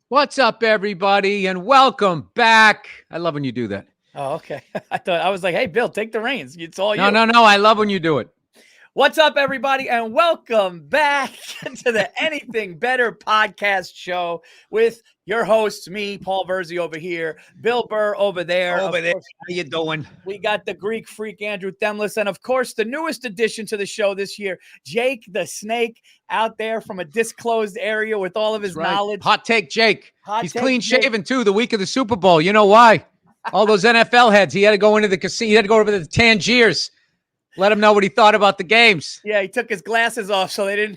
What's up, everybody, and welcome back. I love when you do that. Oh, okay. I was like, hey, Bill, take the reins. It's all you. No. I love when you do it. What's up, everybody, and welcome back to the Anything Better podcast show with your hosts, me, Paul Virzi over here, Bill Burr over there. How you doing? We got the Greek freak, Andrew Themlis, and, of course, the newest addition to the show this year, Jake the Snake, out there from a disclosed area with all of his knowledge. Hot take, Jake. He's take clean-shaven, too, the week of the Super Bowl. You know why? All those NFL heads. He had to go into the casino. He had to go over to the Tangiers. Let him know what he thought about the games. Yeah, he took his glasses off so they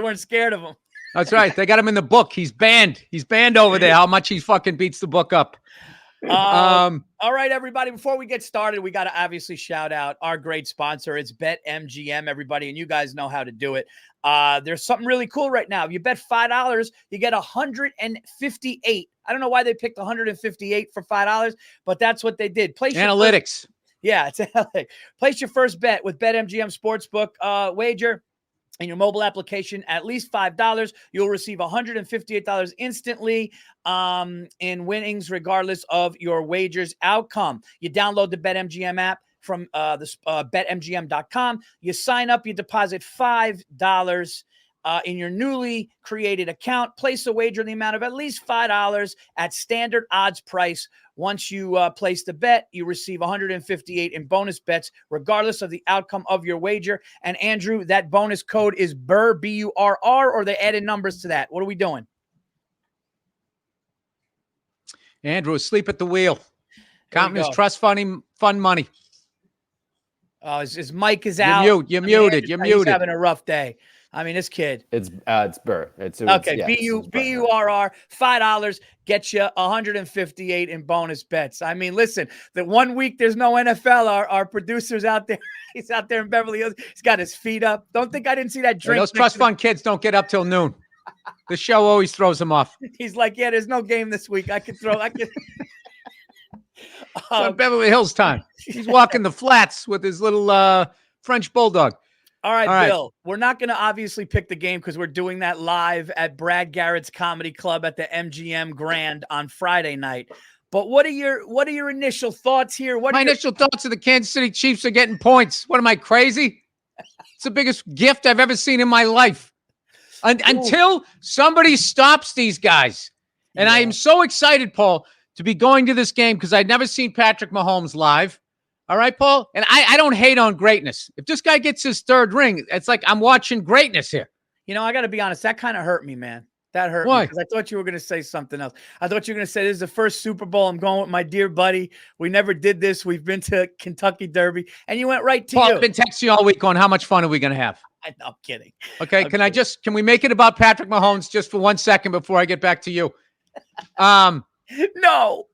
weren't scared of him. That's right. They got him in the book. He's banned. He's banned over there. How much he fucking beats the book up. All right, everybody. Before we get started, we got to obviously shout out our great sponsor. It's BetMGM, everybody, and you guys know how to do it. There's something really cool right now. If you bet $5, you get 158. I don't know why they picked 158 for $5, but that's what they did. Analytics. Yeah, it's place your first bet with BetMGM Sportsbook wager in your mobile application, at least $5. You'll receive $158 instantly in winnings, regardless of your wager's outcome. You download the BetMGM app from betmgm.com. You sign up, you deposit $5 in your newly created account. Place a wager in the amount of at least $5 at standard odds price. Once you place the bet, you receive 158 in bonus bets, regardless of the outcome of your wager. And Andrew, that bonus code is Burr, B-U-R-R, or they added numbers to that. What are we doing? Andrew, asleep at the wheel. Counting his trust fund money. His mic is out. You're muted. He's having a rough day. I mean, this kid. It's Burr. Okay, B-U-R-R, $5 gets you 158 in bonus bets. I mean, listen, the 1 week there's no NFL, our producer's out there. He's out there in Beverly Hills. He's got his feet up. Don't think I didn't see that drink. Those trust fund kids don't get up till noon. The show always throws them off. He's like, yeah, there's no game this week. I could. It's Beverly Hills time. He's walking the flats with his little French bulldog. All right, Bill, we're not going to obviously pick the game because we're doing that live at Brad Garrett's Comedy Club at the MGM Grand on Friday night. But what are your initial thoughts here? My initial thoughts are the Kansas City Chiefs are getting points. What am I, crazy? It's the biggest gift I've ever seen in my life. Until somebody stops these guys. And I am so excited, Paul, to be going to this game because I'd never seen Patrick Mahomes live. All right, Paul? And I don't hate on greatness. If this guy gets his third ring, it's like I'm watching greatness here. You know, I got to be honest. That kind of hurt me, man. That hurt me because I thought you were going to say something else. I thought you were going to say, this is the first Super Bowl I'm going with my dear buddy. We never did this. We've been to Kentucky Derby. And you went right to Paul, I've been texting you all week on how much fun are we going to have. I'm kidding. Okay, can we make it about Patrick Mahomes just for 1 second before I get back to you? No.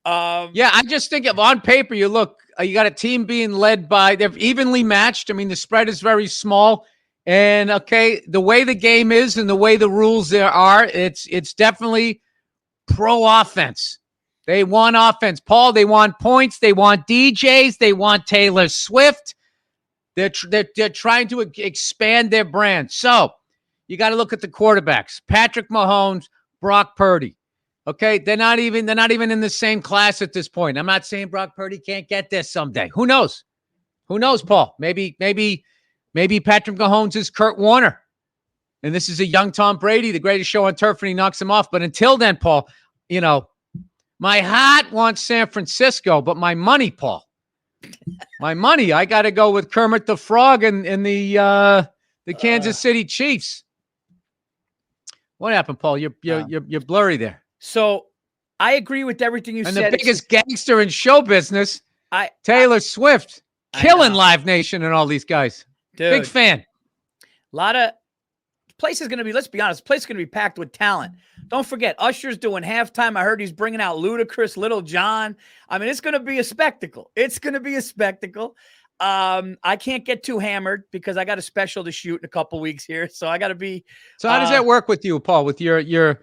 Yeah, I just think on paper, you got a team being led by, they're evenly matched. I mean, the spread is very small. And, okay, the way the game is and the way the rules there are, it's definitely pro-offense. They want offense. Paul, they want points. They want DJs. They want Taylor Swift. They're trying to expand their brand. So you got to look at the quarterbacks. Patrick Mahomes, Brock Purdy. Okay, they're not even in the same class at this point. I'm not saying Brock Purdy can't get this someday. Who knows? Who knows, Paul? Maybe Patrick Mahomes is Kurt Warner, and this is a young Tom Brady, the greatest show on turf, and he knocks him off. But until then, Paul, my heart wants San Francisco, but my money, Paul, I got to go with Kermit the Frog and the Kansas City Chiefs. What happened, Paul? You're blurry there. So I agree with everything you said. And the biggest gangster in show business, Taylor Swift, killing Live Nation and all these guys. Dude, big fan. A lot of place is going to be, let's be honest, place is going to be packed with talent. Don't forget, Usher's doing halftime. I heard he's bringing out Ludacris, Little John. I mean, it's going to be a spectacle. I can't get too hammered because I got a special to shoot in a couple weeks here. So I got to be. So how does that work with you, Paul, with your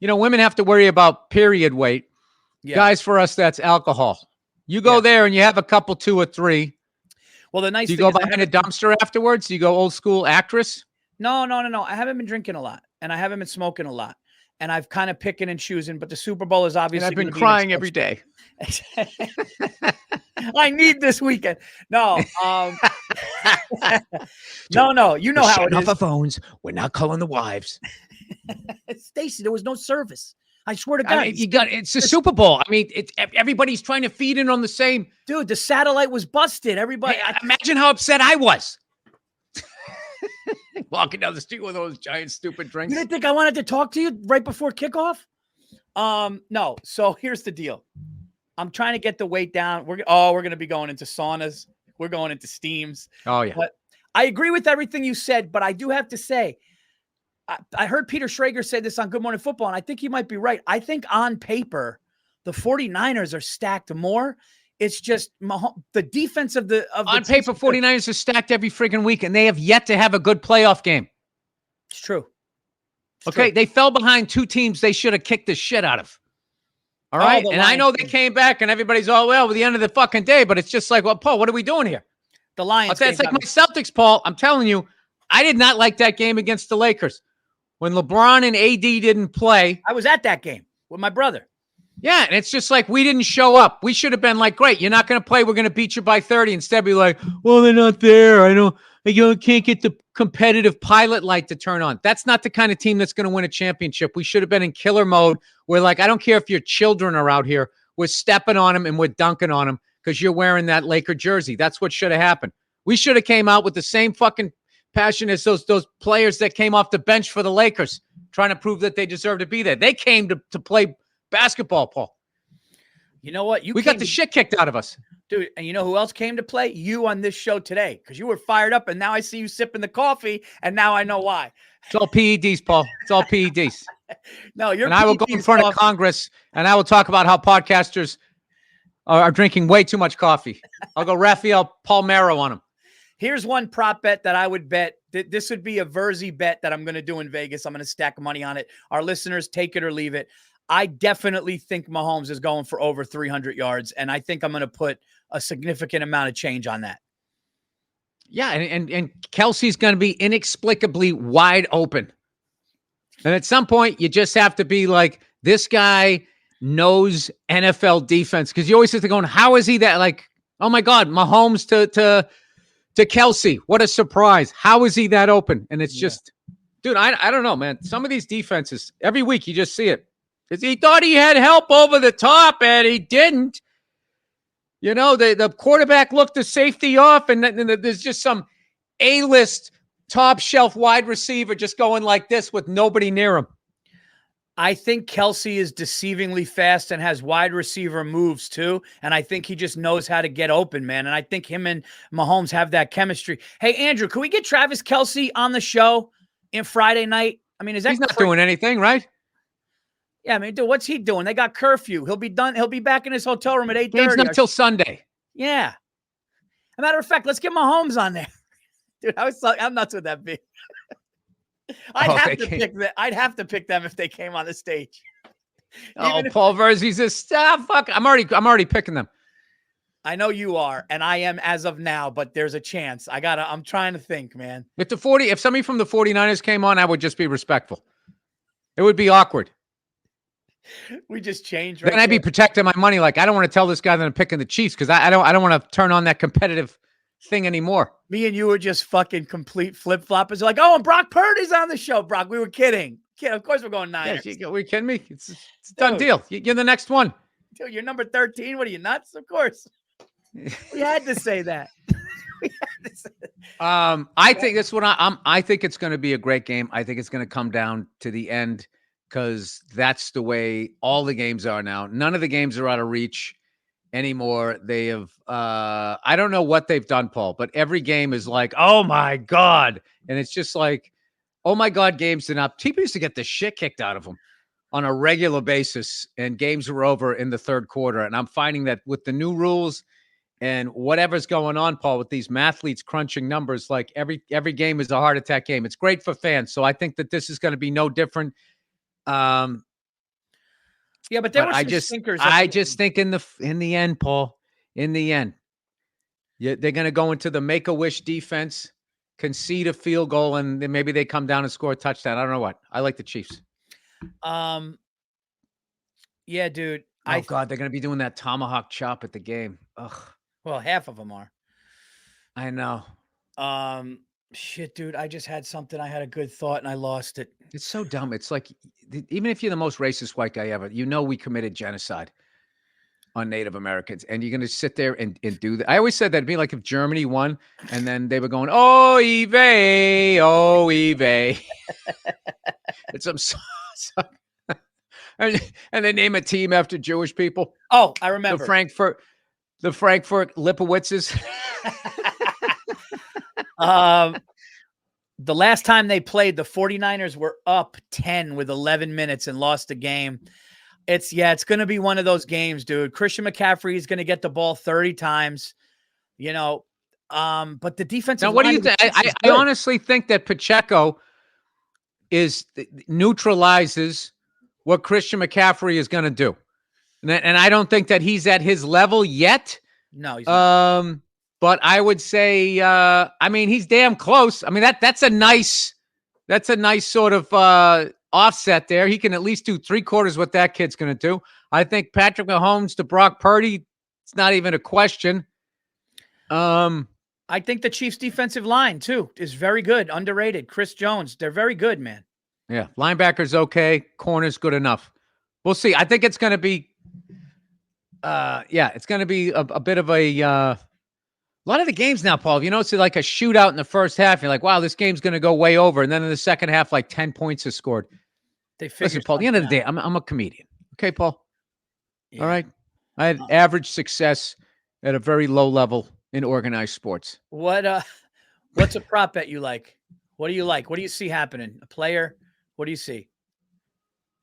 women have to worry about period weight. Yeah. Guys, for us, that's alcohol. You go there and you have a couple, 2 or 3. Well, the nice thing is, do you go behind a dumpster afterwards? Do you go old school actress? No. I haven't been drinking a lot. and I haven't been smoking a lot. And I've kind of picking and choosing, but the Super Bowl is obviously. And I've been crying every day. I need this weekend. No, no. You know how it is. Off our phones. We're not calling the wives. Stacey, there was no service. I swear to God. It's the Super Bowl. I mean, everybody's trying to feed in on the same. Dude, the satellite was busted. Everybody. Imagine how upset I was. Walking down the street with those giant, stupid drinks. You didn't think I wanted to talk to you right before kickoff? No. So here's the deal. I'm trying to get the weight down. We're going to be going into saunas. We're going into steams. Oh, yeah. But I agree with everything you said, but I do have to say, I heard Peter Schrager say this on Good Morning Football, and I think he might be right. I think on paper, the 49ers are stacked more. It's just the defense of the on paper, 49ers are stacked every freaking week, and they have yet to have a good playoff game. It's true. Okay, they fell behind two teams they should have kicked the shit out of. All right, and I know they came back, and everybody's all well with the end of the fucking day, but it's just like, well, Paul, what are we doing here? The Lions. It's like my Celtics, Paul. I'm telling you, I did not like that game against the Lakers when LeBron and AD didn't play. I was at that game with my brother. Yeah, and it's just like we didn't show up. We should have been like, great, you're not going to play. We're going to beat you by 30. Instead, be like, well, they're not there. Can't get the competitive pilot light to turn on. That's not the kind of team that's going to win a championship. We should have been in killer mode where, like, I don't care if your children are out here. We're stepping on them and we're dunking on them because you're wearing that Laker jersey. That's what should have happened. We should have came out with the same fucking passion as those players that came off the bench for the Lakers, trying to prove that they deserve to be there. They came to play basketball, Paul. You know what? We got the shit kicked out of us. Dude, and you know who else came to play? You on this show today, because you were fired up, and now I see you sipping the coffee, and now I know why. It's all PEDs, Paul. It's all PEDs. No, you're. And I will go in front of Congress, and I will talk about how podcasters are drinking way too much coffee. I'll go Rafael Palmeiro on them. Here's one prop bet that I would bet. This would be a Virzi bet that I'm going to do in Vegas. I'm going to stack money on it. Our listeners, take it or leave it. I definitely think Mahomes is going for over 300 yards, and I think I'm going to put a significant amount of change on that. Yeah, and Kelsey's going to be inexplicably wide open. And at some point, you just have to be like, this guy knows NFL defense, because you always have to go, how is he that? Like, oh my God, Mahomes to Kelsey. What a surprise. How is he that open? And it's just, dude, I don't know, man. Some of these defenses, every week you just see it. Because he thought he had help over the top, and he didn't. You know, the quarterback looked the safety off, and there's just some A-list, top-shelf wide receiver just going like this with nobody near him. I think Kelsey is deceivingly fast and has wide receiver moves, too. And I think he just knows how to get open, man. And I think him and Mahomes have that chemistry. Hey, Andrew, can we get Travis Kelce on the show in Friday night? I mean, he's not doing anything, right? Yeah, I mean, dude, what's he doing? They got curfew. He'll be done. He'll be back in his hotel room at 8:30. Game's not until Sunday. Yeah. As a matter of fact, let's get Mahomes on there. Dude, I'm nuts with that big. I'd have to pick them if they came on the stage. Paul Virzi's a fuck. I'm already picking them. I know you are, and I am as of now, but there's a chance. I'm trying to think, man. If somebody from the 49ers came on, I would just be respectful. It would be awkward. We just changed. Then I'd be protecting my money. Like, I don't want to tell this guy that I'm picking the Chiefs, because I don't want to turn on that competitive thing anymore. Me and you were just fucking complete flip-floppers. Like, oh, and Brock Purdy's on the show, Brock. We were kidding. Of course we're going Niners. Yeah, are you kidding me? It's a done deal. You're the next one. Dude, you're number 13. What are you, nuts? Of course. We had to say that. I think that's what I think it's going to be a great game. I think it's going to come down to the end, because that's the way all the games are now. None of the games are out of reach anymore. They have, I don't know what they've done, Paul, but every game is like, oh my God. And it's just like, oh my God, games did not. People used to get the shit kicked out of them on a regular basis, and games were over in the third quarter. And I'm finding that with the new rules and whatever's going on, Paul, with these mathletes crunching numbers, like every game is a heart attack game. It's great for fans. So I think that this is going to be no different. Yeah, but there were some stinkers. I just think in the end, Paul, in the end, they're going to go into the Make-A-Wish defense, concede a field goal and then maybe they come down and score a touchdown. I don't know what. I like the Chiefs. Yeah, dude. Oh, God, they're going to be doing that tomahawk chop at the game. Ugh. Well, half of them are. I know. Shit, dude. I just had something. I had a good thought and I lost it. It's so dumb. It's like, even if you're the most racist white guy ever, we committed genocide on Native Americans. And you're going to sit there and do that. I always said that it'd be like if Germany won and then they were going, oh, Eve, oh, Eve. It's some and they name a team after Jewish people. Oh, I remember. The Frankfurt Lipowitzes. The last time they played, the 49ers were up 10 with 11 minutes and lost the game. It's going to be one of those games, dude. Christian McCaffrey is going to get the ball 30 times, but the defensive now, what do you think? I honestly think that Pacheco neutralizes what Christian McCaffrey is going to do. And I don't think that he's at his level yet. No, he's not. But I would say, he's damn close. I mean, that's a nice sort of offset there. He can at least do 3/4 what that kid's going to do. I think Patrick Mahomes to Brock Purdy, it's not even a question. I think the Chiefs' defensive line, too, is very good, underrated. Chris Jones, they're very good, man. Yeah, linebackers okay, corners good enough. We'll see. I think it's going to be, it's going to be a bit of a lot of the games now, Paul. It's like a shootout in the first half. You're like, wow, this game's going to go way over, and then in the second half, like 10 points is scored. Listen, Paul. At the end of the day, I'm a comedian. Okay, Paul. Yeah. All right. I had average success at a very low level in organized sports. What's a prop bet you like? What do you like? What do you see happening? A player? What do you see?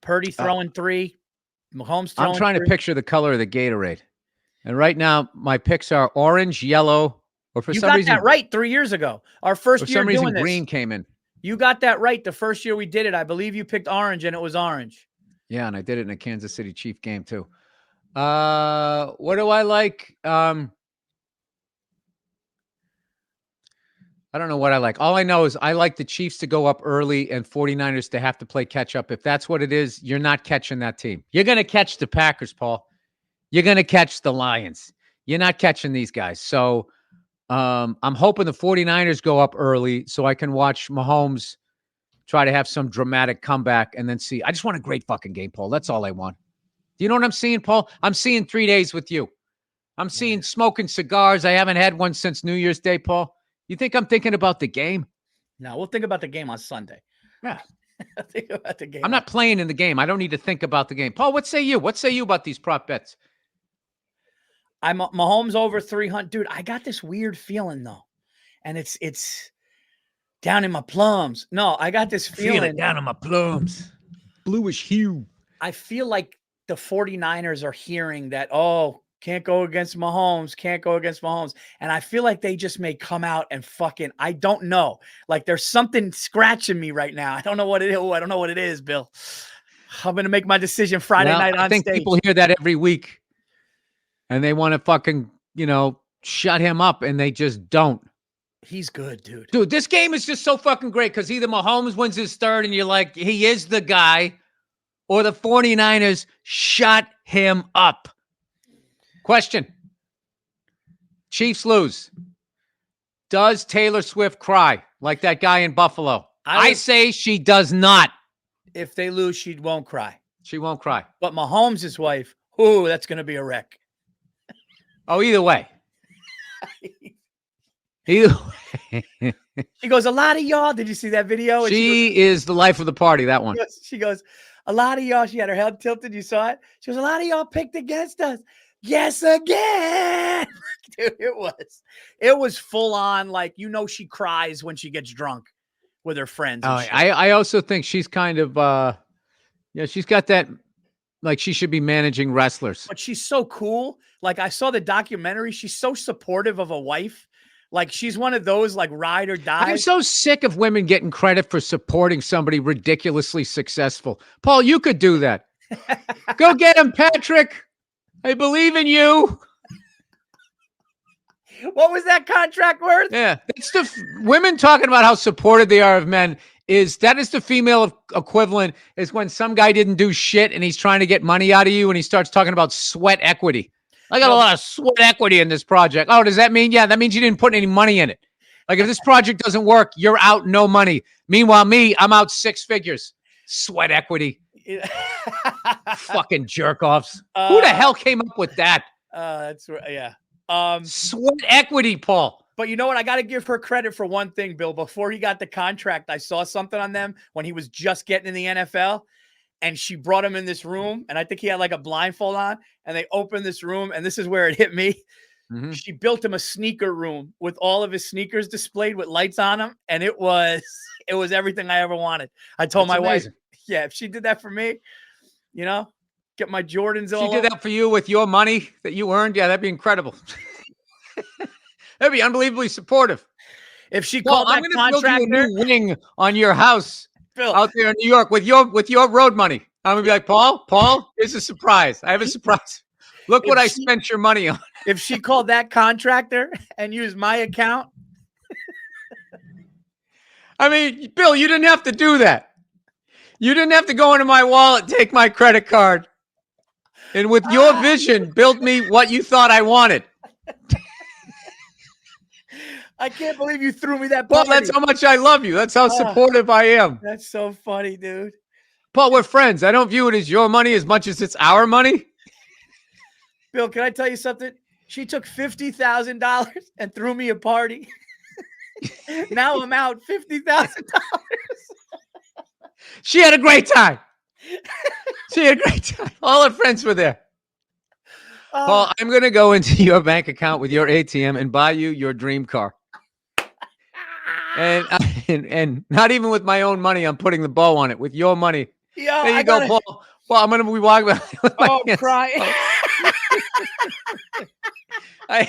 Purdy throwing 3, Mahomes throwing. I'm trying 3. to picture the color of the Gatorade, and right now my picks are orange, yellow, or for some reason you got that right 3 years ago. Our first year doing this. For some reason, green came in. You got that right the first year we did it. I believe you picked orange, and it was orange. Yeah, and I did it in a Kansas City Chief game too. What do I like? I don't know what I like. All I know is I like the Chiefs to go up early and 49ers to have to play catch up. If that's what it is, you're not catching that team. You're going to catch the Packers, Paul. You're going to catch the Lions. You're not catching these guys. So I'm hoping the 49ers go up early so I can watch Mahomes try to have some dramatic comeback and then see. I just want a great fucking game, Paul. That's all I want. Do you know what I'm seeing, Paul? I'm seeing 3 days with you. I'm seeing smoking cigars. I haven't had one since New Year's Day, Paul. You think I'm thinking about the game? No, we'll think about the game on Sunday. Yeah. Think about the game. I'm not playing in the game. I don't need to think about the game. Paul, what say you? What say you about these prop bets? I'm Mahomes over 300. Dude, I got this weird feeling, though. And it's down in my plums. No, I got this feeling. Feel it down in my plums. Bluish hue. I feel like the 49ers are hearing that, can't go against Mahomes, And I feel like they just may come out and I don't know. Like there's something scratching me right now. I don't know what it is. I don't know what it is, Bill. I'm going to make my decision Friday night on stage. I think people hear that every week and they want to fucking, shut him up and they just don't. He's good, dude. Dude, this game is just so fucking great because either Mahomes wins his third and you're like, he is the guy, or the 49ers shut him up. Question. Chiefs lose. Does Taylor Swift cry like that guy in Buffalo? I say she does not. If they lose, she won't cry. She won't cry. But Mahomes' wife, that's going to be a wreck. Oh, either way. Either way. She goes, a lot of y'all. Did you see that video? She is the life of the party, that one. She goes, a lot of y'all. She had her head tilted. You saw it? She goes, a lot of y'all picked against us. Yes, again. Dude, it was full on. Like, she cries when she gets drunk with her friends. I also think she's kind of, she's got that, like she should be managing wrestlers. But she's so cool. Like I saw the documentary. She's so supportive of a wife. Like she's one of those like ride or die. I'm so sick of women getting credit for supporting somebody ridiculously successful. Paul, you could do that. Go get him, Patrick. I believe in you. What was that contract worth? Yeah, it's the women talking about how supportive they are of men. Is the female equivalent is when some guy didn't do shit and he's trying to get money out of you and he starts talking about sweat equity. I got a lot of sweat equity in this project. Oh, does that mean? Yeah, that means you didn't put any money in it. Like if this project doesn't work, you're out no money. Meanwhile, I'm out 6 figures. Sweat equity. Fucking jerk offs. Who the hell came up with that? That's right. Yeah. Sweat equity, Paul. But you know what? I got to give her credit for one thing, Bill. Before he got the contract, I saw something on them when he was just getting in the NFL. And she brought him in this room. And I think he had like a blindfold on. And they opened this room. And this is where it hit me. Mm-hmm. She built him a sneaker room with all of his sneakers displayed with lights on them. And it was everything I ever wanted. I told my wife, yeah, if she did that for me, you know, get my Jordans all. She did that for you with your money that you earned. Yeah, that'd be incredible. That'd be unbelievably supportive. If she called that contractor, build you a new wing on your house, Bill, out there in New York with your road money. I'm gonna be like, Paul, here's a surprise. I have a surprise. Look what I spent your money on. If she called that contractor and used my account, I mean, Bill, you didn't have to do that. You didn't have to go into my wallet, take my credit card, and with your vision, build me what you thought I wanted. I can't believe you threw me that party. Paul, that's how much I love you. That's how supportive I am. That's so funny, dude. Paul, we're friends. I don't view it as your money as much as it's our money. Bill, can I tell you something? She took $50,000 and threw me a party. Now I'm out $50,000. She had a great time. All her friends were there. Paul, I'm going to go into your bank account with your ATM and buy you your dream car. And not even with my own money, I'm putting the bow on it. With your money. Yo, there you go, Paul. Well, I'm going to be walking with my hands. Crying. I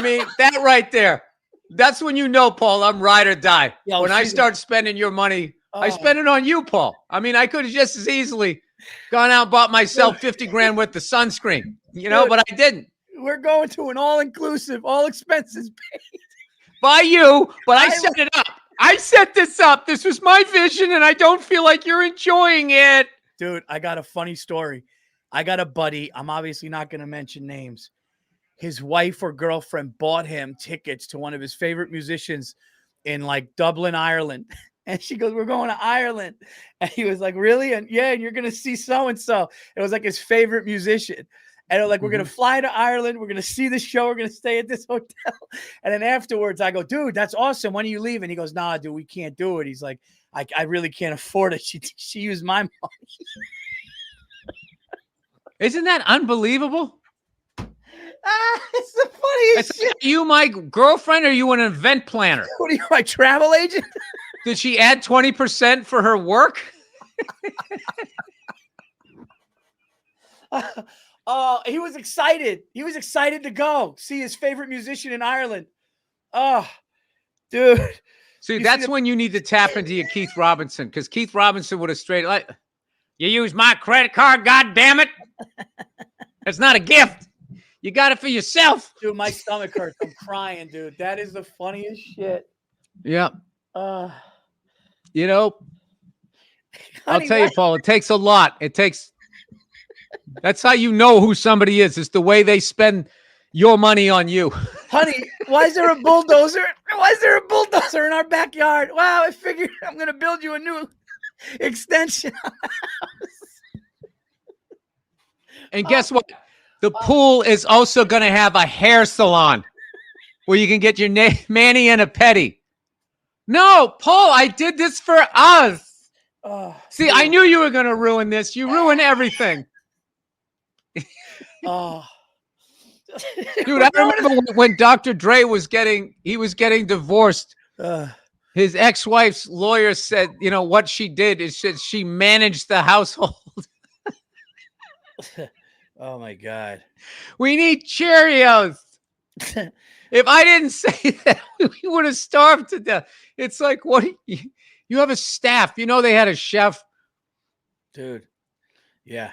mean, that right there. That's when you know, Paul, I'm ride or die. Yo, when I start spending your money, I spend it on you, Paul. I mean, I could have just as easily gone out and bought myself 50 grand worth of sunscreen, but I didn't. We're going to an all-inclusive, all expenses paid. By you, but I set it up. I set this up. This was my vision, and I don't feel like you're enjoying it. Dude, I got a funny story. I got a buddy. I'm obviously not going to mention names. His wife or girlfriend bought him tickets to one of his favorite musicians in like Dublin, Ireland. And she goes, we're going to Ireland. And he was like, really? And yeah, and you're going to see so-and-so. It was like his favorite musician. And they're like, we're going to fly to Ireland. We're going to see the show. We're going to stay at this hotel. And then afterwards I go, dude, that's awesome. When are you leaving? He goes, nah, dude, we can't do it. He's like, I really can't afford it. She used my money. Isn't that unbelievable? It's the funniest shit. Are you my girlfriend or are you an event planner? What are you, my travel agent? Did she add 20% for her work? He was excited. He was excited to go see his favorite musician in Ireland. Oh, dude. See, that's when you need to tap into your Keith Robinson, because Keith Robinson would have straight like, you use my credit card, God damn it. It's not a gift. You got it for yourself. Dude, my stomach hurts. I'm crying, dude. That is the funniest shit. Yeah. I'll tell you, Paul, it takes a lot. That's how you know who somebody is. It's the way they spend your money on you. Honey, why is there a bulldozer? Why is there a bulldozer in our backyard? Wow, I figured I'm going to build you a new extension. And guess what? The pool is also going to have a hair salon where you can get your mani and a pedi. No, Paul, I did this for us. See, I knew you were going to ruin this. You ruin everything. Dude, I remember when Dr. Dre was getting divorced. His ex-wife's lawyer said, what she did is she managed the household. Oh my God. We need Cheerios. If I didn't say that, we would have starved to death. It's like, what? You have a staff. They had a chef. Dude. Yeah.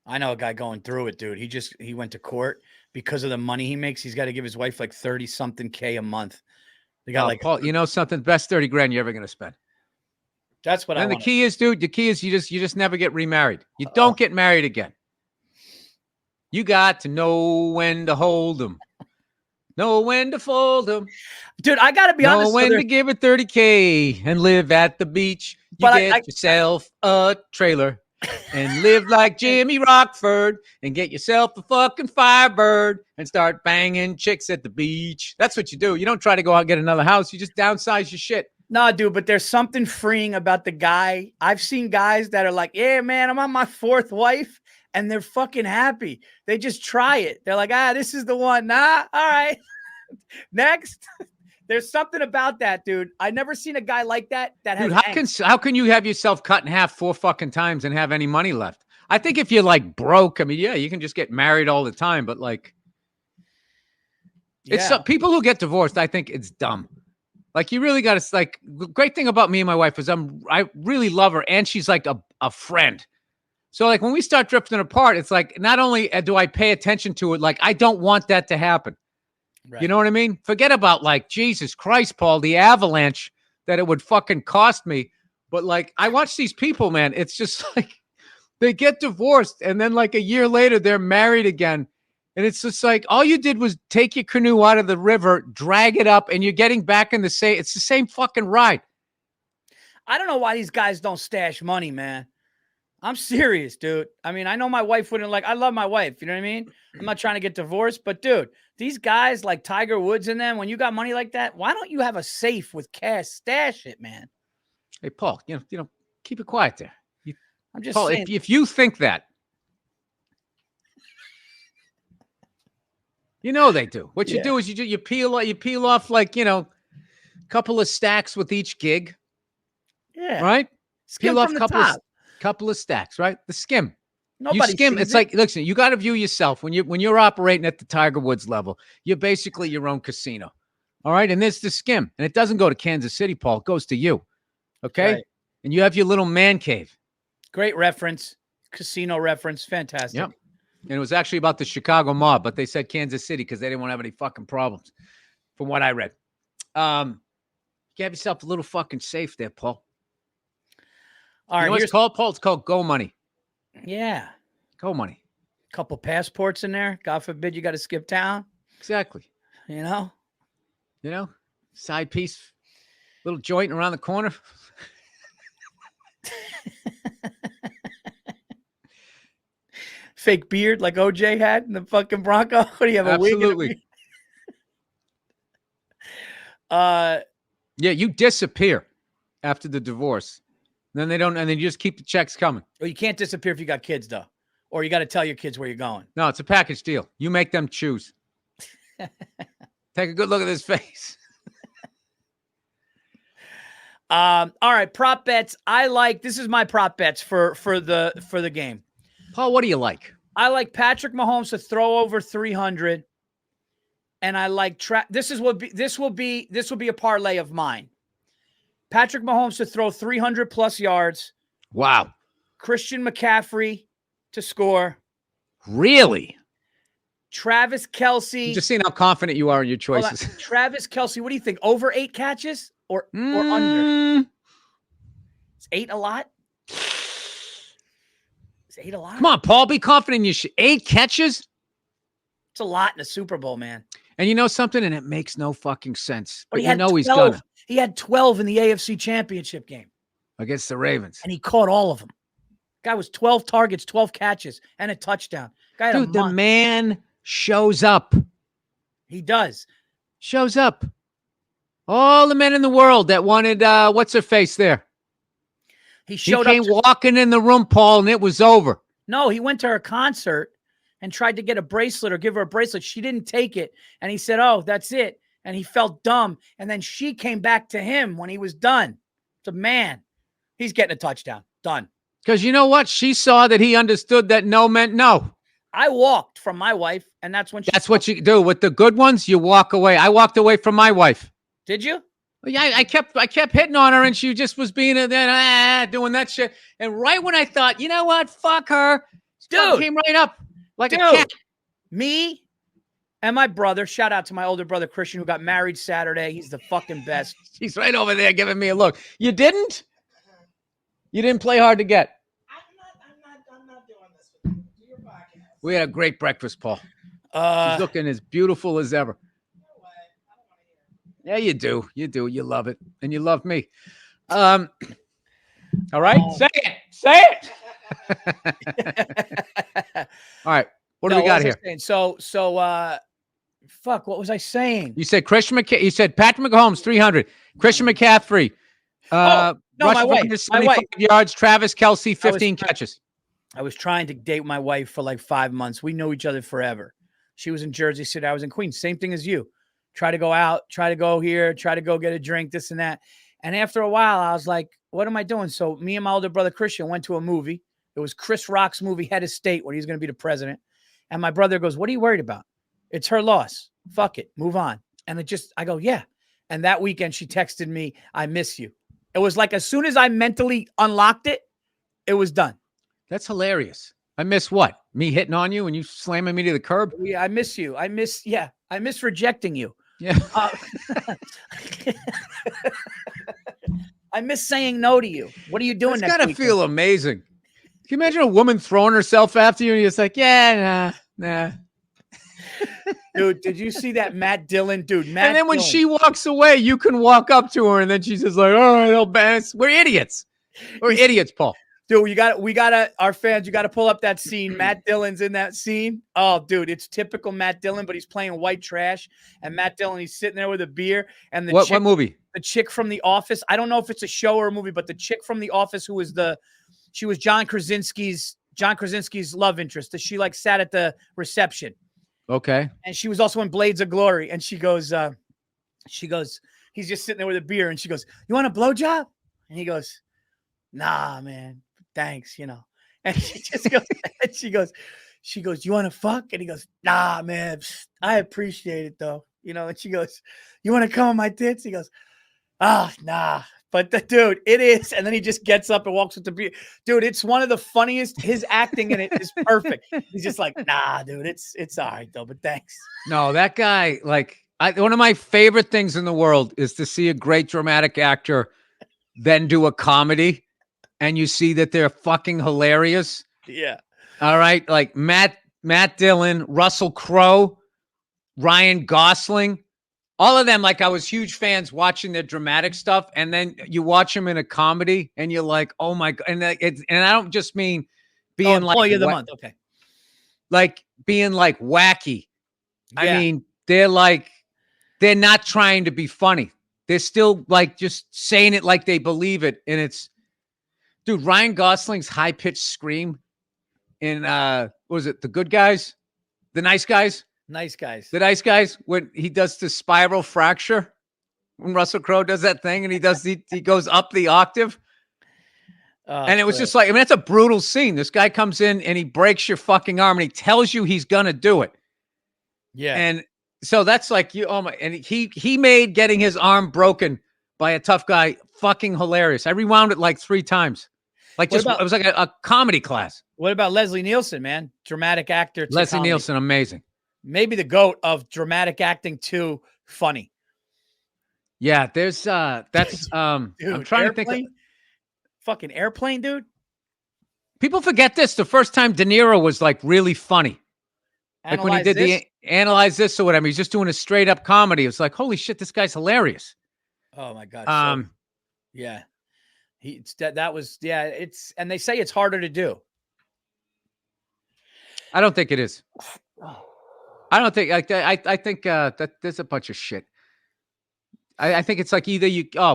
I know a guy going through it, dude. He went to court because of the money he makes, he's got to give his wife like 30 something K a month. They got Paul, you know something? Best 30 grand you're ever going to spend. That's what I want. want. The key is, dude, you just never get remarried. You don't get married again. You got to know when to hold them. Know when to fold them. Dude, I got to be honest. Know when to give it 30K and live at the beach. You get yourself a trailer and live like Jimmy Rockford and get yourself a fucking Firebird and start banging chicks at the beach. That's what you do. You don't try to go out and get another house. You just downsize your shit. No, dude, but there's something freeing about the guy. I've seen guys that are like, yeah, man, I'm on my 4th wife. And they're fucking happy. They just try it. They're like, this is the one. Nah, all right. Next. There's something about that, dude. I never seen a guy like that. Dude, how can you have yourself cut in half 4 fucking times and have any money left? I think if you're like broke, I mean, yeah, you can just get married all the time. But like, it's people who get divorced. I think it's dumb. Like, you really got to like. Great thing about me and my wife is I really love her, and she's like a friend. So, like, when we start drifting apart, it's like, not only do I pay attention to it, like, I don't want that to happen. Right. You know what I mean? Forget about, like, Jesus Christ, Paul, the avalanche that it would fucking cost me. But, like, I watch these people, man. It's just like they get divorced, and then, like, a year later, they're married again. And it's just like, all you did was take your canoe out of the river, drag it up, and you're getting back in it's the same fucking ride. I don't know why these guys don't stash money, man. I'm serious, dude. I mean, I know my wife wouldn't I love my wife. You know what I mean? I'm not trying to get divorced, but dude, these guys like Tiger Woods and them, when you got money like that, why don't you have a safe with cash? Stash it, man. Hey, Paul, you know, keep it quiet there. I'm just Paul, saying. If you think that, you know they do. What you do is you peel off like, you know, a couple of stacks with each gig. Yeah. Right? Skim peel off from the top. Couple of stacks, right? The skim. Nobody you skim. It's like, listen, you got to view yourself when you're operating at the Tiger Woods level. You're basically your own casino. All right. And there's the skim. And it doesn't go to Kansas City, Paul. It goes to you. Okay. Right. And you have your little man cave. Great reference. Casino reference. Fantastic. Yep. And it was actually about the Chicago mob, but they said Kansas City because they didn't want to have any fucking problems, from what I read. You have yourself a little fucking safe there, Paul. All right, you know what it's called, Paul? It's called Go Money. Yeah. Go Money. Couple passports in there. God forbid you got to skip town. Exactly. You know? Side piece, little joint around the corner. Fake beard like OJ had in the fucking Bronco. What do you have, a wig? Absolutely. Yeah, you disappear after the divorce. Then they don't, and then you just keep the checks coming. Well, you can't disappear if you got kids, though. Or you got to tell your kids where you're going. No, it's a package deal. You make them choose. Take a good look at this face. All right, prop bets. This is my prop bets for the game. Paul, what do you like? I like Patrick Mahomes to throw over 300. And I like this will be a parlay of mine. Patrick Mahomes to throw 300 plus yards. Wow. Christian McCaffrey to score. Really? Travis Kelce. Just seeing how confident you are in your choices. Travis Kelce, what do you think? Over 8 catches or under? Is 8 a lot? Is 8 a lot? Come on, Paul. Be confident in your 8 catches? It's a lot in the Super Bowl, man. And you know something? And it makes no fucking sense. But you know 12. He's gonna. He had 12 in the AFC Championship game. Against the Ravens. And he caught all of them. Guy was 12 targets, 12 catches, and a touchdown. Guy Dude, the man shows up. He does. Shows up. All the men in the world that wanted, what's her face there? He showed up. Walking in the room, Paul, and it was over. No, he went to her concert and tried to get a bracelet or give her a bracelet. She didn't take it. And he said, oh, that's it. And he felt dumb. And then she came back to him when he was done. It's a man. He's getting a touchdown. Done. Because you know what? She saw that he understood that no meant no. I walked from my wife, and that's when she... That's what you do. With the good ones, you walk away. I walked away from my wife. Did you? Yeah, I kept hitting on her, and she just was being doing that shit. And right when I thought, you know what? Fuck her. Dude. Came right up like a cat. Me And my brother, shout out to my older brother, Christian, who got married Saturday. He's the fucking best. He's right over there giving me a look. You didn't? You didn't play hard to get. I'm not doing this with you. Do your podcast. We had a great breakfast, Paul. She's looking as beautiful as ever. No way. I don't want to hear it. Yeah, you do. You do. You love it. And you love me. All right. Say it. Say it. All right. What do we got here? So, fuck, what was I saying? You said Christian McCaffrey. You said Patrick Mahomes, 300. Christian McCaffrey. No, my wife. 75 yards. Travis Kelce, 15 catches. I was trying to date my wife for like 5 months. We know each other forever. She was in Jersey City. I was in Queens. Same thing as you. Try to go out, try to go here, try to go get a drink, this and that. And after a while, I was like, what am I doing? So me and my older brother, Christian, went to a movie. It was Chris Rock's movie, Head of State, when he's going to be the president. And my brother goes, what are you worried about? It's her loss. Fuck it. Move on. And I go, yeah. And that weekend, she texted me, I miss you. It was like as soon as I mentally unlocked it, it was done. That's hilarious. I miss what? Me hitting on you and you slamming me to the curb? Yeah, I miss you. I miss rejecting you. Yeah. I miss saying no to you. What are you doing next weekend? It's got to feel amazing. Can you imagine a woman throwing herself after you and you're just like, yeah, nah. Dude, did you see that Matt Dillon? Dude, And then when she walks away, you can walk up to her and then she's just like, all right, I'll bounce. We're idiots. We're idiots, Paul. Dude, we gotta, our fans, you gotta pull up that scene. Matt Dillon's in that scene. Oh, dude, it's typical Matt Dillon, but he's playing white trash. And Matt Dillon, he's sitting there with a beer. And what movie? The chick from The Office. I don't know if it's a show or a movie, but the chick from The Office she was John Krasinski's love interest. That she like sat at the reception. Okay. And she was also in Blades of Glory. And she goes, he's just sitting there with a beer. And she goes, you want a blowjob? And he goes, nah, man. Thanks, And she just goes, and she goes, you want to fuck? And he goes, nah, man, I appreciate it though. And she goes, you want to come on my tits? He goes, nah. But dude, it is. And then he just gets up and walks with the beer. Dude, it's one of the funniest. His acting in it is perfect. He's just like, nah, dude, it's all right though, but thanks. No, that guy, one of my favorite things in the world is to see a great dramatic actor then do a comedy. And you see that they're fucking hilarious. Yeah. All right. Like Matt Dillon, Russell Crowe, Ryan Gosling, all of them. Like I was huge fans watching their dramatic stuff. And then you watch them in a comedy and you're like, oh my God. And I don't just mean being Employee of the month. Okay. Like being like wacky. Yeah. I mean, they're not trying to be funny. They're still like just saying it like they believe it. And dude, Ryan Gosling's high-pitched scream in, what was it, The Good Guys? The Nice Guys? Nice Guys. The Nice Guys, when he does the spiral fracture, when Russell Crowe does that thing and he goes up the octave. And it was just like, that's a brutal scene. This guy comes in and he breaks your fucking arm and he tells you he's going to do it. Yeah. And so that's like, and he made getting his arm broken by a tough guy fucking hilarious. I rewound it like 3 times. It was like a comedy class. What about Leslie Nielsen, man? Dramatic actor. Leslie Nielsen, amazing. Maybe the GOAT of dramatic acting to funny. Yeah, there's that's dude, I'm trying to think. Fucking Airplane, dude. People forget this. The first time De Niro was like really funny. Like when he did the Analyze This or whatever, he's just doing a straight up comedy. It's like, holy shit, this guy's hilarious. Oh my God. Yeah. And they say it's harder to do. I don't think it is. I don't think I think that there's a bunch of shit. I think it's like either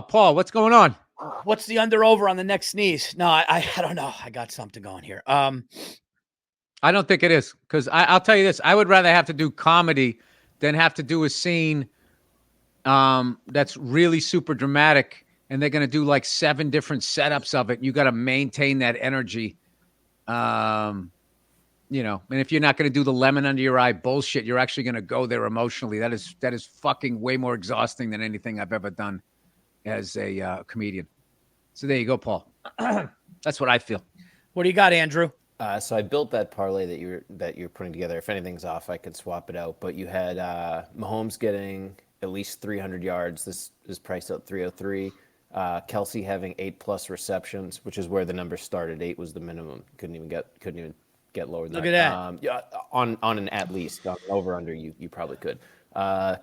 Paul, what's going on? What's the under over on the next sneeze? No, I don't know. I got something going here. I don't think it is because I'll tell you this. I would rather have to do comedy than have to do a scene that's really super dramatic and they're going to do like 7 different setups of it. You got to maintain that energy. And if you're not going to do the lemon under your eye bullshit, you're actually going to go there emotionally. That is fucking way more exhausting than anything I've ever done as a comedian. So there you go, Paul. That's what I feel. What do you got, Andrew? So I built that parlay that you're putting together. If anything's off, I could swap it out. But you had Mahomes getting at least 300 yards. This is priced at 303. Kelsey having 8+ receptions, which is where the number started. 8 was the minimum. Couldn't even get lower than Look that. at that. Yeah, on an at least, on an over under, you probably could.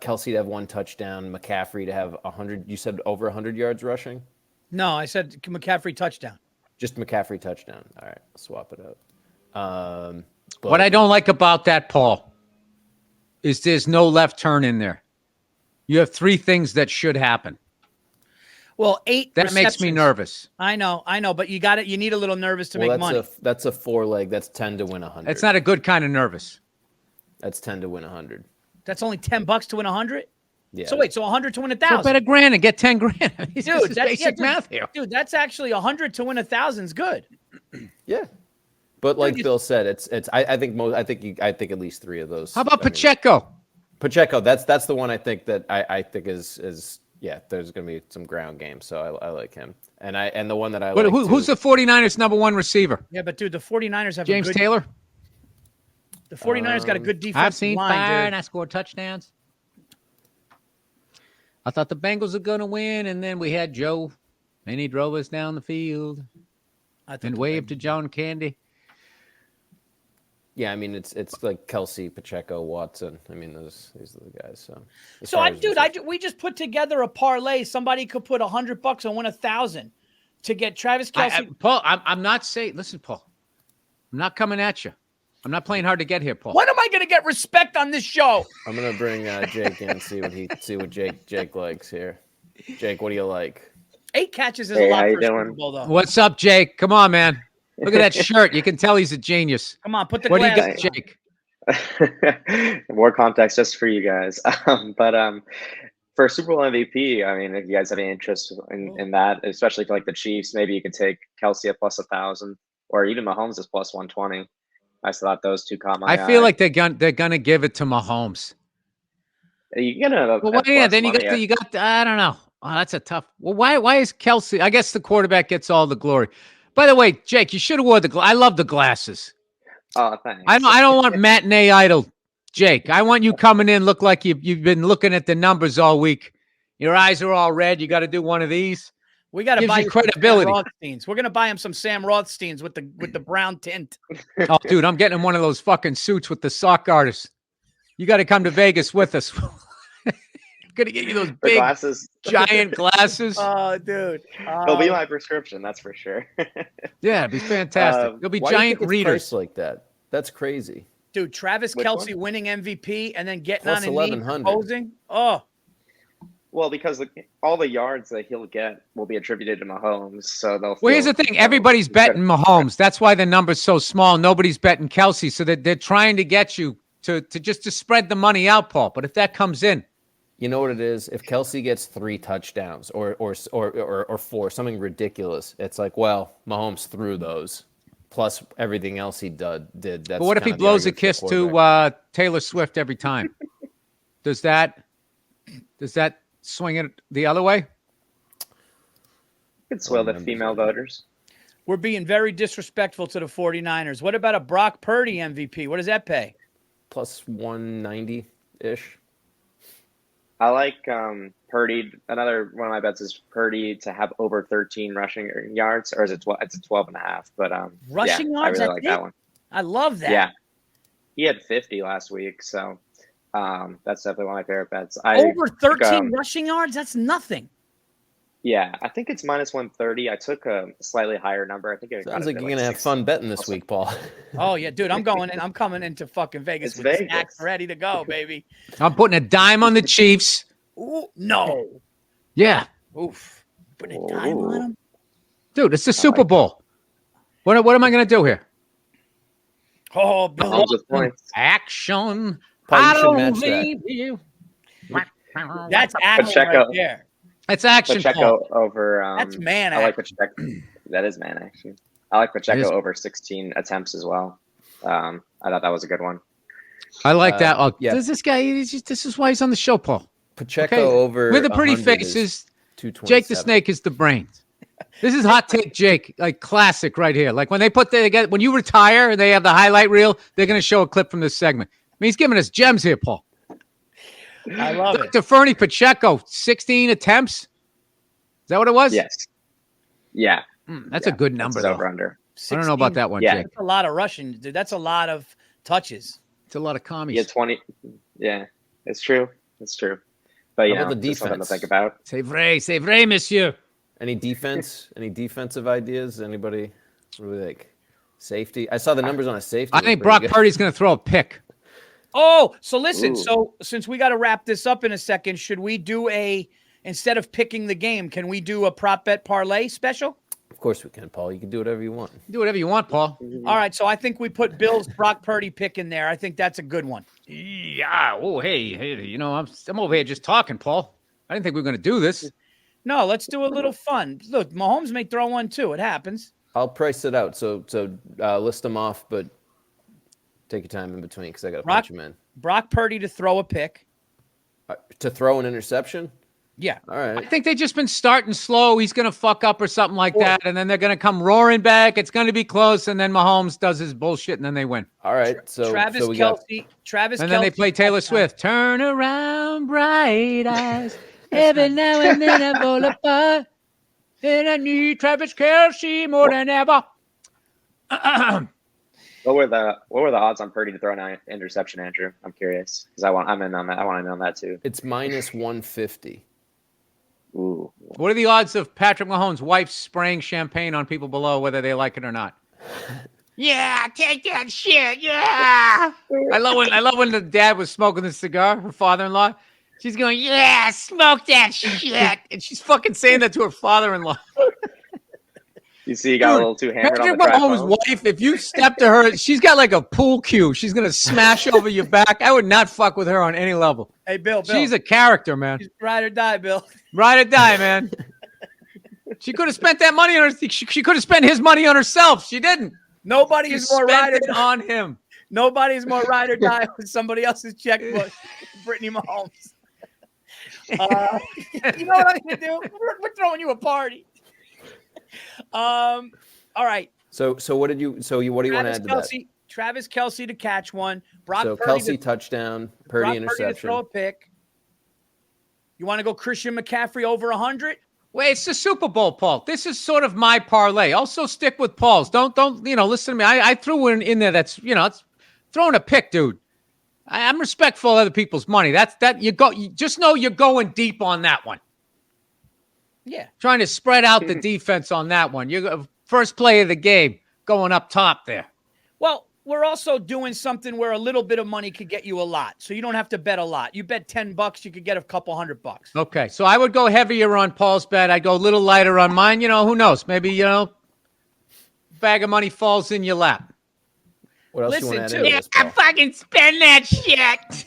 Kelsey to have 1 touchdown. McCaffrey to have 100. You said over 100 yards rushing. No, I said McCaffrey touchdown. Just McCaffrey touchdown. All right, I'll swap it out. What I don't like about that, Paul, is there's no left turn in there. You have 3 things that should happen. Well, 8 That makes me nervous. I know, but you got it. You need a little nervous to make money. That's a 4-leg. That's 10 to win 100. It's not a good kind of nervous. That's 10 to win 100. That's only $10 to win 100. Yeah. So wait, so 100 to win So 1,000. bet $1,000 and get 10 grand. I mean, Dude, this is that's basic math here. Dude, that's actually 100 to win 1,000 is good. Yeah, but like Bill said, it's. I think at least 3 of those. How about Pacheco? Pacheco, that's the one I think that I think is yeah. There's going to be some ground game, so I like him, and the one that I like. Who's the 49ers' number 1 receiver? Yeah, but dude, the 49ers have James a good, Taylor. The 49ers got a good defensive I've seen line, fire dude. and I scored touchdowns. I thought the Bengals were going to win, and then we had Joe, and he drove us down the field and waved to John Candy. Yeah, I mean it's like Kelsey, Pacheco, Watson. I mean these are the guys. We just put together a parlay. Somebody could put $100 and win 1,000 to get Travis Kelsey. Paul, I'm not saying. Listen, Paul, I'm not coming at you. I'm not playing hard to get here, Paul. When am I going to get respect on this show? I'm gonna bring Jake in and see what Jake likes here. Jake, what do you like? 8 catches is a lot how for you a Super doing? Bowl, though. What's up, Jake? Come on, man. Look at that shirt. You can tell he's a genius. Come on, put the What do you glass got, on. Jake? More context just for you guys. But for Super Bowl MVP, I mean, if you guys have any interest in that, especially for like the Chiefs, maybe you could take Kelsey at plus 1,000, or even Mahomes is plus 120. I thought those 2 caught my eye. I feel like they're gonna give it to Mahomes. You get a Well, yeah. Then you got. I don't know. Oh, that's a tough. Well, why is Kelsey? I guess the quarterback gets all the glory. By the way, Jake, you should have wore the. I love the glasses. Oh, thanks. I don't want matinee idol, Jake. I want you coming in look like you've been looking at the numbers all week. Your eyes are all red. You got to do one of these. We got to buy you credibility. Sam Rothsteins. We're gonna buy him some Sam Rothsteins with the brown tint. Oh, dude, I'm getting him one of those fucking suits with the sock artists. You got to come to Vegas with us. Gonna get you those big glasses, giant glasses. Oh, dude, they'll be my prescription. That's for sure. Yeah, it'd be fantastic. There'll be Why giant do you think it's readers priced like that. That's crazy. dude. Travis Which Kelsey one? winning MVP and then getting Plus on a knee 1,100. posing. Oh, Well, because all the yards that he'll get will be attributed to Mahomes, so they'll. Well, here's the thing: everybody's betting Mahomes. That's why the number's so small. Nobody's betting Kelsey, so that they're trying to get you to spread the money out, Paul. But if that comes in, You know what it is? If Kelsey gets 3 touchdowns or 4, something ridiculous, it's like, well, Mahomes threw those, plus everything else he did. That's but what if he kind of the blows a argument for the kiss quarterback. to Taylor Swift every time? Does that swing it the other way? Could swell the female voters. we're being very disrespectful to the 49ers. What about a Brock Purdy MVP? What does that pay? Plus 190-ish. I like Purdy. Another one of my bets is Purdy to have over 13 rushing yards, or is it 12? It's a 12.5. But Rushing yeah, yards, I that's really like that it? one. I love that. Yeah, he had 50 last week, so that's definitely one of my favorite bets. Over 13 rushing yards? That's nothing. Yeah, I think it's minus 130. I took a slightly higher number. I think it Sounds like you're gonna have fun betting this week, Paul. Oh yeah, dude, I'm going in. I'm coming into fucking Vegas It's with Vegas. snacks ready to go, baby. I'm putting a dime on the Chiefs. Ooh, no. Yeah, Oof. Putting a dime on them. dude, it's the Super Bowl. What am I going to do here? Oh, Bill. Mahomes with points. Action. Paul, you I should don't match that. leave you. That's action Pacheco. right there. It's action. Pacheco Paul. over. That's man I like action. Pacheco. That is man action. I like It Pacheco is. over 16 attempts as well. I thought that was a good one. I like that. Oh, yeah. Does this guy? This is why he's on the show, Paul. Pacheco Okay. over With the pretty 100 faces. is 227. Jake the Snake is the brains. This is hot take, Jake. Like classic right here. Like when when you retire and they have the highlight reel, they're going to show a clip from this segment. I mean, he's giving us gems here, Paul. I love it. Dr. Fernie Pacheco, 16 attempts. Is that what it was? Yes. Yeah. That's a good number, though. Over under. I don't know about that one, Yeah. Jake. That's a lot of rushing, dude. That's a lot of touches. It's a lot of commies. Yeah, 20. Yeah, it's true. It's true. But How about the just something to defense? think about. C'est vrai, monsieur. Any defense? Any defensive ideas? Anybody? What do we think? Safety? I saw the numbers on a safety. I think Brock Purdy's going to throw a pick. Oh, so listen. Ooh. So since we got to wrap this up in a second, should we do instead of picking the game, can we do a prop bet parlay special? Of course we can, Paul. You can do whatever you want. Do whatever you want, Paul. All right. So I think we put Bill's Brock Purdy pick in there. I think that's a good one. Yeah. Oh, hey, you know, I'm over here just talking, Paul. I didn't think we were going to do this. No, let's do a little fun. Look, Mahomes may throw one too. It happens. I'll price it out. So list them off, but take your time in between because I got to punch them in. Brock Purdy to throw a pick. To throw an interception? Yeah. All right. I think they've just been starting slow. He's going to fuck up or something like that, and then they're going to come roaring back. It's going to be close, and then Mahomes does his bullshit, and then they win. All right. So Travis we got Kelce. And then they play Taylor Swift. Turn around, bright eyes. Every now and then I fall apart. And I need Travis Kelce more than ever. What were the odds on Purdy to throw an interception, Andrew? I'm curious because I'm in on that. I want to know on that too. it's minus 150. Ooh. What are the odds of Patrick Mahomes' wife spraying champagne on people below, whether they like it or not? Yeah, take that shit. Yeah. I love when the dad was smoking the cigar, her father-in-law. She's going, yeah, smoke that shit. And she's fucking saying that to her father-in-law. You see, you got a little too hammered Patrick on the drive Mahomes' home. wife, if you step to her, she's got like a pool cue. She's going to smash over your back. I would not fuck with her on any level. Hey, Bill. She's a character, man. She's ride or die, Bill. Ride or die, man. She could have spent that money on her. She could have spent his money on herself. She didn't. Nobody She is more spent ride or it die. on him. Nobody's more ride or die with somebody else's checkbook. Brittany Mahomes. You know what I'm gonna do? We're throwing you a party. All right. So what do you want to add to that? Travis Kelce to catch one. Brock So Purdy Kelce to, touchdown, Brock Purdy Purdy to interception. throw a pick. You want to go Christian McCaffrey over 100? Wait, it's the Super Bowl, Paul. This is sort of my parlay. Also stick with Paul's. Don't listen to me. I threw in there that's, it's throwing a pick, dude. I'm respectful of other people's money. You just know you're going deep on that one. Yeah. Trying to spread out the defense on that one. You're first play of the game going up top there. Well, we're also doing something where a little bit of money could get you a lot. So you don't have to bet a lot. You bet $10, you could get a couple $100. Okay, so I would go heavier on Paul's bet. I'd go a little lighter on mine. Who knows? Maybe, bag of money falls in your lap. What else Listen you want to to add into it. this, Paul? fucking spend that shit.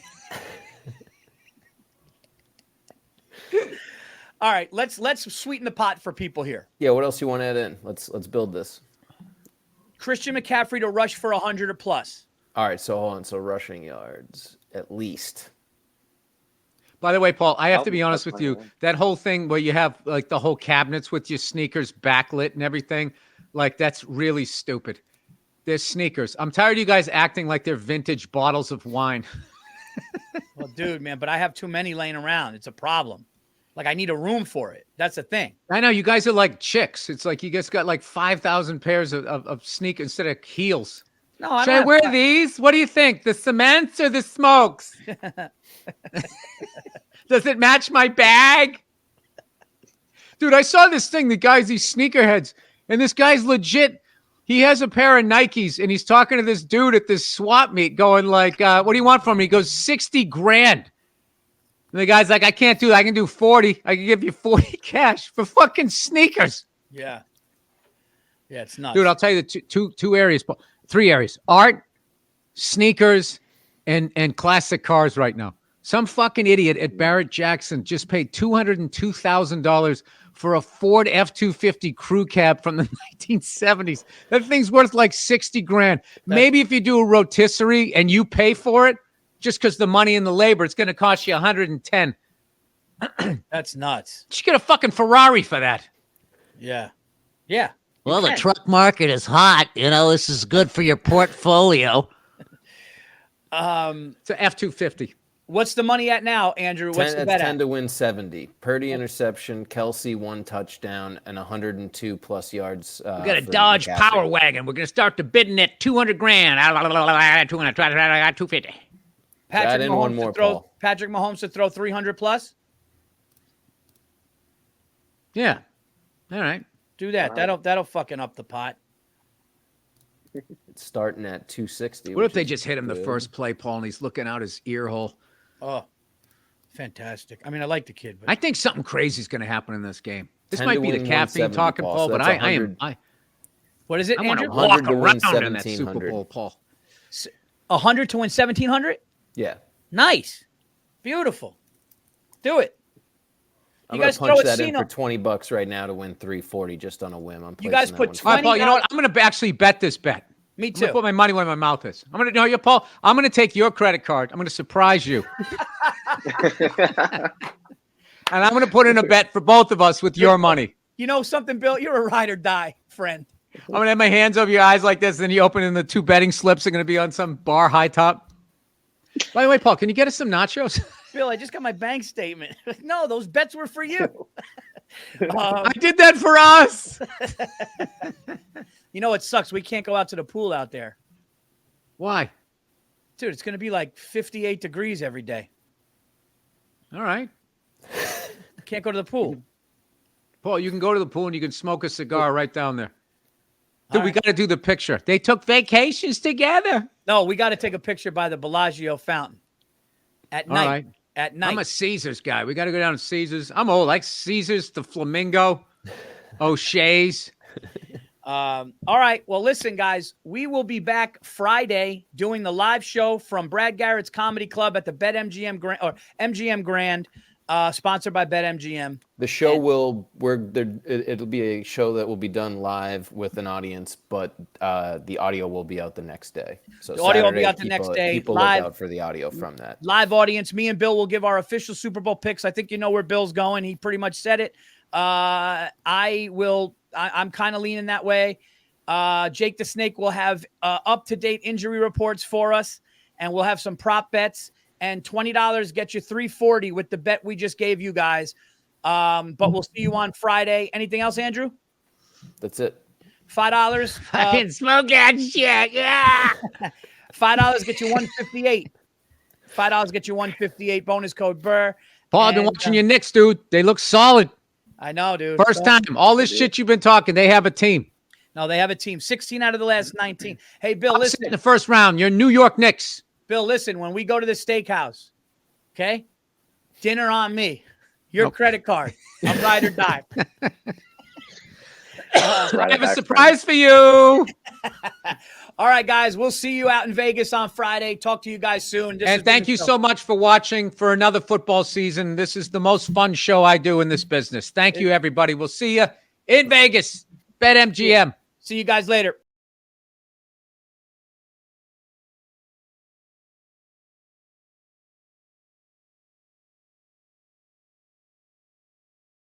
All right, let's sweeten the pot for people here. Yeah, what else you want to add in? Let's build this. Christian McCaffrey to rush for 100 or plus. All right, so hold on. So rushing yards at least. By the way, Paul, I have to be Oh, honest that's with you. fine. That whole thing where you have like the whole cabinets with your sneakers backlit and everything, like that's really stupid. They're sneakers. I'm tired of you guys acting like they're vintage bottles of wine. Well, dude, man, but I have too many laying around. It's a problem. Like I need a room for it. That's the thing. I know you guys are like chicks. It's like you guys got like 5,000 pairs of sneakers instead of heels. No, I Should don't I have wear that. these? What do you think? The cements or the smokes? Does it match my bag? Dude, I saw this thing. The guy's these sneakerheads, and this guy's legit. He has a pair of Nikes, and he's talking to this dude at this swap meet going like, what do you want from me? He goes, 60 grand. And the guy's like, I can't do that. I can do 40. I can give you 40 cash for fucking sneakers. Yeah. Yeah, it's nuts. Dude, I'll tell you the two areas, 3 areas: art, sneakers, and classic cars right now. Some fucking idiot at Barrett Jackson just paid $202,000 for a Ford F-250 crew cab from the 1970s. That thing's worth like 60 grand. Maybe if you do a rotisserie and you pay for it, just because the money and the labor, it's going to cost you 110. That's nuts. You should get a fucking Ferrari for that. Yeah. Yeah. Well, the truck market is hot. This is good for your portfolio. It's an F-250. What's the money at now, Andrew? What's the bet 10 at? to win 70. Purdy interception, Kelsey 1 touchdown, and 102 plus yards. We got a for Dodge McCaffrey. Power Wagon. We're going to start the bidding at $200,000. 250. Add in one more, Paul. Patrick Mahomes to throw 300 plus. Yeah. All right. Do that. That'll fucking up the pot. It's starting at 260. What if they just hit him the first play, Paul, and he's looking out his ear hole? Oh, fantastic. I mean, I like the kid, but I think something crazy is going to happen in this game. This 10 might to be the win caffeine 170, talking, Paul, Paul, so but that's I 100. what is it, I want to Andrew? walk 100 to win around in that Super 1700. Bowl, Paul. 100 to win 1,700. Yeah. Nice, beautiful. Do it. I'm You going guys to throw punch a that in $20 for $20 right now to win 340 just on a whim. You guys put All right, Paul, you know what? $20. I'm going to actually bet this bet. Me I'm going too. to put my money where my mouth is. I'm going to, no, you, Paul, I'm going to take your credit card. I'm going to surprise you. And I'm going to put in a bet for both of us with your money. You know something, Bill? You're a ride or die friend. I'm going to have my hands over your eyes like this, and then you open and the 2 betting slips are going to be on some bar high top. By the way, Paul, can you get us some nachos? Bill, I just got my bank statement. No, those bets were for you. I did that for us. You know, it sucks. We can't go out to the pool out there. Why? Dude, it's going to be like 58 degrees every day. All right. Can't go to the pool. Paul, you can go to the pool and you can smoke a cigar right down there. Dude, All we right. got to do the picture. They took vacations together. No, we got to take a picture by the Bellagio fountain at All night. right. At night. I'm a Caesars guy. We got to go down to Caesars. I'm old. Like Caesars, the Flamingo, O'Shea's. All right. Well, listen, guys, we will be back Friday doing the live show from Brad Garrett's Comedy Club at the BetMGM Grand or MGM Grand, sponsored by BetMGM. The show it'll be a show that will be done live with an audience, but the audio will be out the next day. So The audio will be Saturday, out the next day, People live. look out for the audio from that. Live audience. Me and Bill will give our official Super Bowl picks. I think you know where Bill's going. He pretty much said it. I'm kind of leaning that way. Jake the Snake will have up-to-date injury reports for us, and we'll have some prop bets. And $20 gets you $340 with the bet we just gave you guys. But we'll see you on Friday. Anything else, Andrew? That's it. $5. I can smoke that shit. Yeah. $5 get you $158. $5 get you $158. Bonus code Burr. Paul, I've been And, watching your Knicks, dude. They look solid. I know, dude. First time. All this shit you've been talking, they have a team. No, they have a team. 16 out of the last 19. Hey, Bill, Upset in listen. the first round. You're New York Knicks. Bill, listen. When we go to the steakhouse, okay, dinner on me. Your credit card. I'm ride or die. I have a surprise for you. All right, guys. We'll see you out in Vegas on Friday. Talk to you guys soon. This has And been thank the you show. so much for watching for another football season. This is the most fun show I do in this business. Thank you, everybody. We'll see you in Vegas. BetMGM. See you guys later.